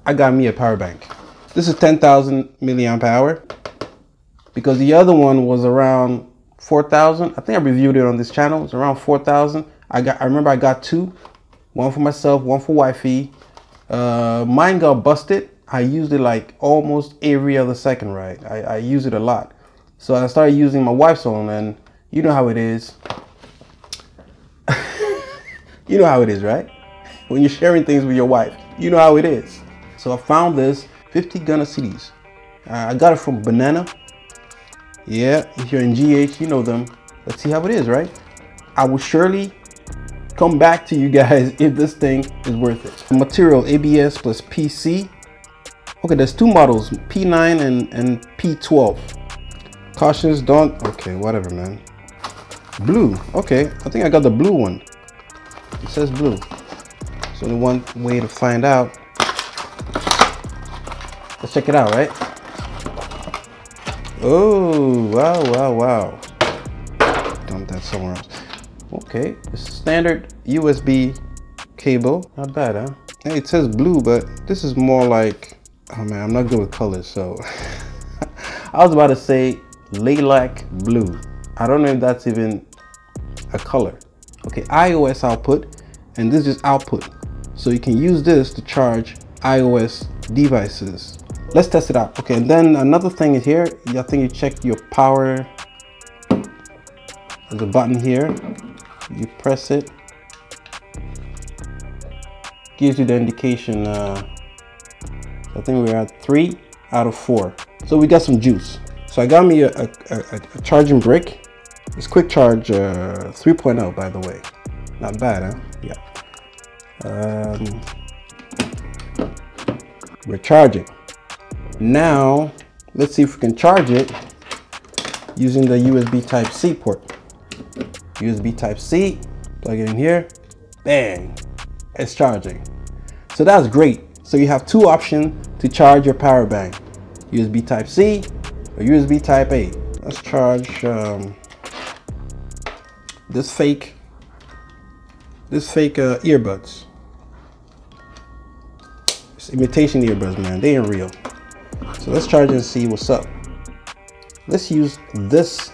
I got me a power bank. This is 10,000 milliamp hour because the other one was around 4,000. I think I reviewed it on this channel. It's around 4,000. I remember I got two, one for myself, one for wifey. Mine got busted. I used it like almost every other second ride. I use it a lot. So I started using my wife's one, and you know how it is. You know how it is, right? When you're sharing things with your wife, you know how it is. So I found this 50 gunner CDs. I got it from Banana. Yeah, if you're in GH, you know them. Let's see how it is, right? I will surely come back to you guys if this thing is worth it. Material ABS plus PC. Okay, there's two models, P9 and P12. Cautions, don't, okay, whatever, man. Blue, okay, I think I got the blue one. It says blue. So only one way to find out. Let's check it out, right? Oh, wow, wow, wow. Dump that somewhere else. Okay, it's a standard USB cable. Not bad, huh? Hey, it says blue, but this is more like, oh man, I'm not good with colors, so. I was about to say lilac blue. I don't know if that's even a color. Okay, iOS output, and this is just output. So you can use this to charge iOS devices. Let's test it out. Okay, and then another thing is here, I think you check your power. There's a button here. You press it. Gives you the indication. I think we're at 3 out of 4. So we got some juice. So I got me a charging brick. It's quick charge 3.0, by the way. Not bad, huh? Yeah. We're charging. Now, let's see if we can charge it using the USB Type-C port. USB Type-C, plug it in here, bang, it's charging. So that's great. So you have two options to charge your power bank. USB Type-C or USB Type-A. Let's charge this fake earbuds. It's imitation earbuds, man, they ain't real. So let's charge and see what's up. Let's use this,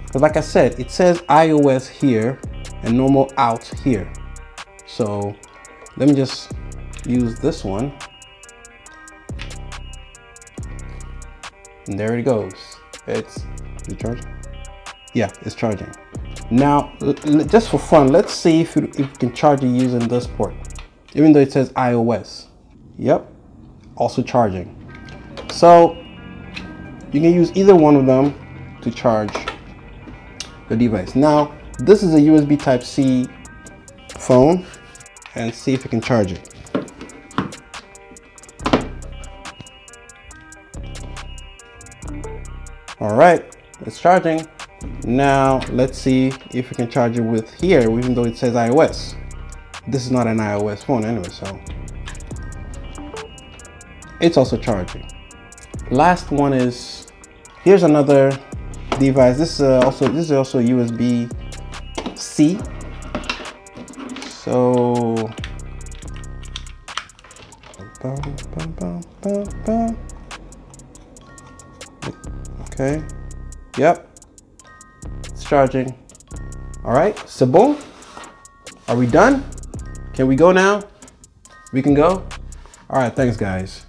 because like I said, it says iOS here and normal out here. So let me just use this one. And there it goes. Is it charging? Yeah, it's charging. Now, just for fun, let's see if you can charge it using this port. Even though it says iOS. Yep, also charging. So you can use either one of them to charge the device. Now, this is a USB Type-C phone, and see if you can charge it. All right, it's charging. Now let's see if we can charge it with here, even though it says iOS. This is not an iOS phone anyway, so it's also charging. Last one is, here's another device. This is also USB-C. So okay, yep, it's charging. All right, c'est bon. Are we done? Can we go now? We can go. All right, thanks guys.